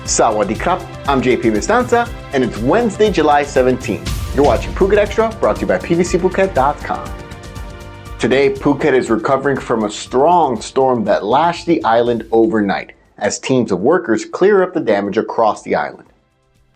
Sawadee krap, I'm JP Mestanza, and it's Wednesday, July 17th. You're watching Phuket Extra, brought to you by PVCPhuket.com. Today, Phuket is recovering from a strong storm that lashed the island overnight, as teams of workers clear up the damage across the island.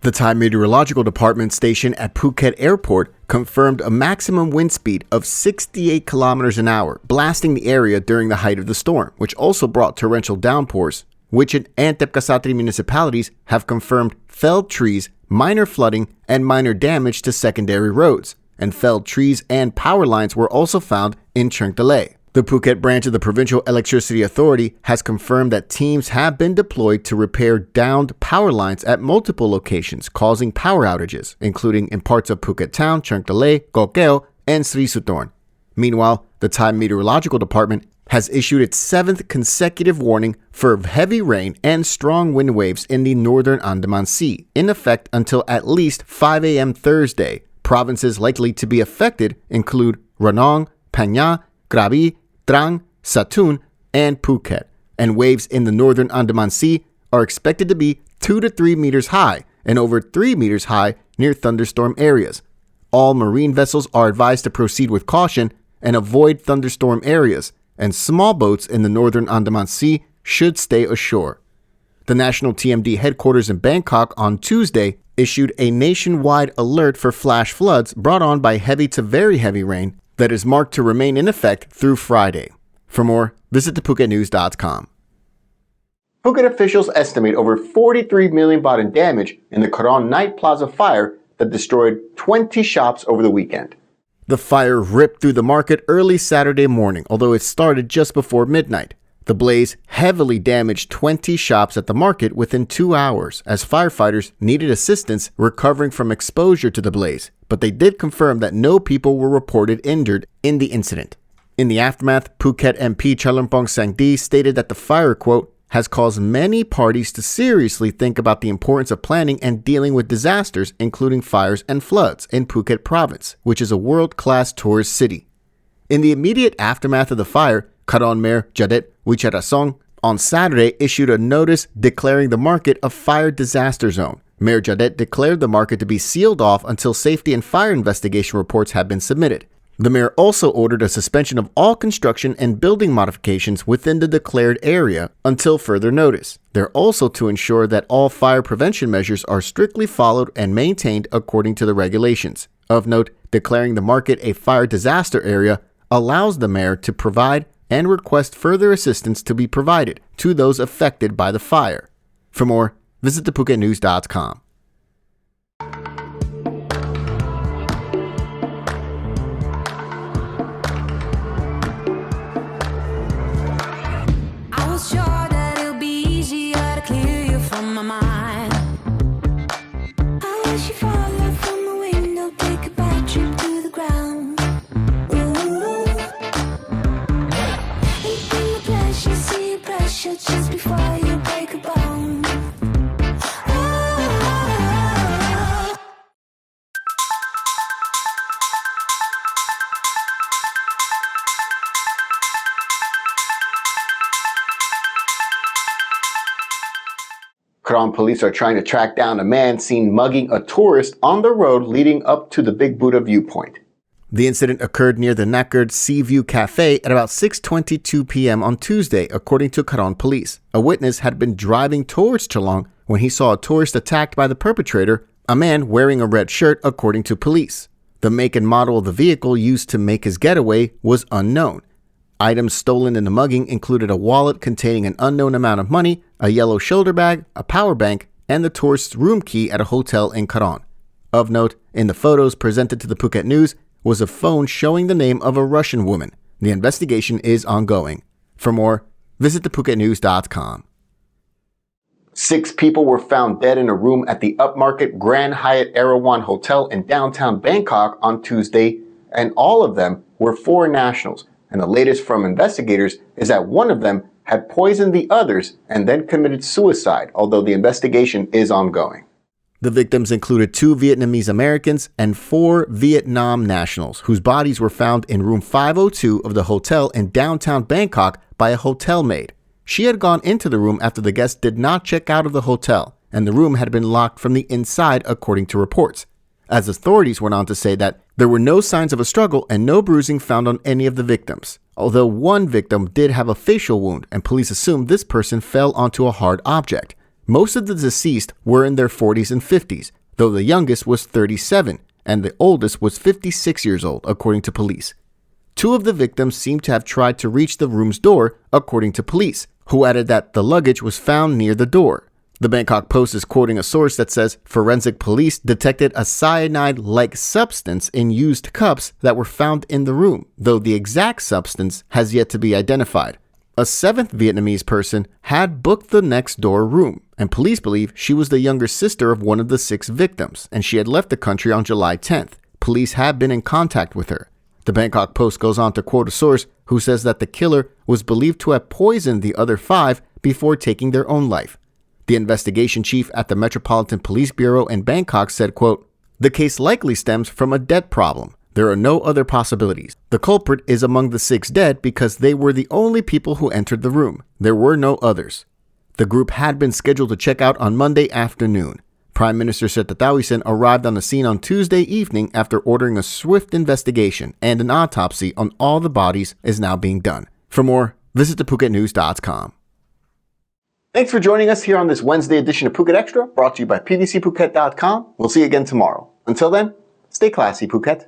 The Thai Meteorological Department station at Phuket Airport confirmed a maximum wind speed of 68 kilometers an hour, blasting the area during the height of the storm, which also brought torrential downpours, which in Antep Kasatri municipalities have confirmed felled trees, minor flooding, and minor damage to secondary roads, and felled trees and power lines were also found in Chengtalay. The Phuket branch of the Provincial Electricity Authority has confirmed that teams have been deployed to repair downed power lines at multiple locations, causing power outages, including in parts of Phuket Town, Chengtalay, Koh Keo, and Sri Suthorn. Meanwhile, the Thai Meteorological Department has issued its 7th consecutive warning for heavy rain and strong wind waves in the northern Andaman Sea, in effect until at least 5 a.m. Thursday. Provinces likely to be affected include Ranong, Phang Nga, Krabi, Trang, Satun, and Phuket, and waves in the northern Andaman Sea are expected to be 2 to 3 meters high and over 3 meters high near thunderstorm areas. All marine vessels are advised to proceed with caution and avoid thunderstorm areas, and small boats in the northern Andaman Sea should stay ashore. The National TMD headquarters in Bangkok on Tuesday issued a nationwide alert for flash floods brought on by heavy to very heavy rain that is marked to remain in effect through Friday. For more, visit thephuket.news.com. Phuket officials estimate over 43 million baht in damage in the Karon Night Plaza fire that destroyed 20 shops over the weekend. The fire ripped through the market early Saturday morning, although it started just before midnight. The blaze heavily damaged 20 shops at the market within 2 hours, as firefighters needed assistance recovering from exposure to the blaze, but they did confirm that no people were reported injured in the incident. In the aftermath, Phuket MP Chalermpong Sangdi stated that the fire, quote, has caused many parties to seriously think about the importance of planning and dealing with disasters, including fires and floods, in Phuket province, which is a world-class tourist city. In the immediate aftermath of the fire, Karon Mayor Jadet Wicharasong on Saturday issued a notice declaring the market a fire disaster zone. Mayor Jadet declared the market to be sealed off until safety and fire investigation reports have been submitted. The mayor also ordered a suspension of all construction and building modifications within the declared area until further notice. They're also to ensure that all fire prevention measures are strictly followed and maintained according to the regulations. Of note, declaring the market a fire disaster area allows the mayor to provide and request further assistance to be provided to those affected by the fire. For more, visit thephuket.news.com. Just before you break a bone. Karon police are trying to track down a man seen mugging a tourist on the road leading up to the Big Buddha viewpoint. The incident occurred near the knackered Sea View Cafe at about 6:22 p.m. on Tuesday, according to Karon police. A witness had been driving towards Chalong when he saw a tourist attacked by the perpetrator, a man wearing a red shirt, according to police. The make and model of the vehicle used to make his getaway was unknown. Items stolen in the mugging included a wallet containing an unknown amount of money, a yellow shoulder bag, a power bank, and the tourist's room key at a hotel in Karon. Of note, in the photos presented to the Phuket News, was a phone showing the name of a Russian woman. The investigation is ongoing. For more, visit thephuket.news.com. 6 people were found dead in a room at the upmarket Grand Hyatt Erawan Hotel in downtown Bangkok on Tuesday, and all of them were foreign nationals. And the latest from investigators is that one of them had poisoned the others and then committed suicide, although the investigation is ongoing. The victims included 2 Vietnamese Americans and 4 Vietnam nationals, whose bodies were found in room 502 of the hotel in downtown Bangkok by a hotel maid. She had gone into the room after the guest did not check out of the hotel, and the room had been locked from the inside according to reports, as authorities went on to say that there were no signs of a struggle and no bruising found on any of the victims, although one victim did have a facial wound and police assumed this person fell onto a hard object. Most of the deceased were in their 40s and 50s, though the youngest was 37 and the oldest was 56 years old, according to police. Two of the victims seemed to have tried to reach the room's door, according to police, who added that the luggage was found near the door. The Bangkok Post is quoting a source that says forensic police detected a cyanide-like substance in used cups that were found in the room, though the exact substance has yet to be identified. A seventh Vietnamese person had booked the next door room, and police believe she was the younger sister of one of the 6 victims, and she had left the country on July 10th. Police have been in contact with her. The Bangkok Post goes on to quote a source who says that the killer was believed to have poisoned the other 5 before taking their own life. The investigation chief at the Metropolitan Police Bureau in Bangkok said, quote, "The case likely stems from a debt problem. There are no other possibilities. The culprit is among the 6 dead because they were the only people who entered the room. There were no others." The group had been scheduled to check out on Monday afternoon. Prime Minister Srettatawisin arrived on the scene on Tuesday evening after ordering a swift investigation, and an autopsy on all the bodies is now being done. For more, visit thephuket.news.com. Thanks for joining us here on this Wednesday edition of Phuket Extra, brought to you by pvcphuket.com. We'll see you again tomorrow. Until then, stay classy, Phuket.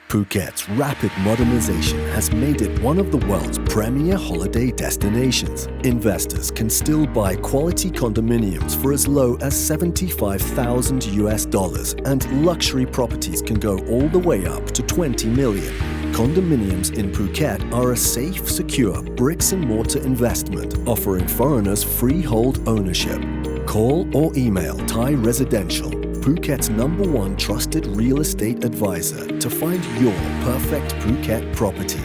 Phuket's rapid modernization has made it one of the world's premier holiday destinations. Investors can still buy quality condominiums for as low as $75,000, and luxury properties can go all the way up to $20 million. Condominiums in Phuket are a safe, secure bricks-and-mortar investment offering foreigners freehold ownership. Call or email Thai Residential, Phuket's #1 trusted real estate advisor, to find your perfect Phuket property.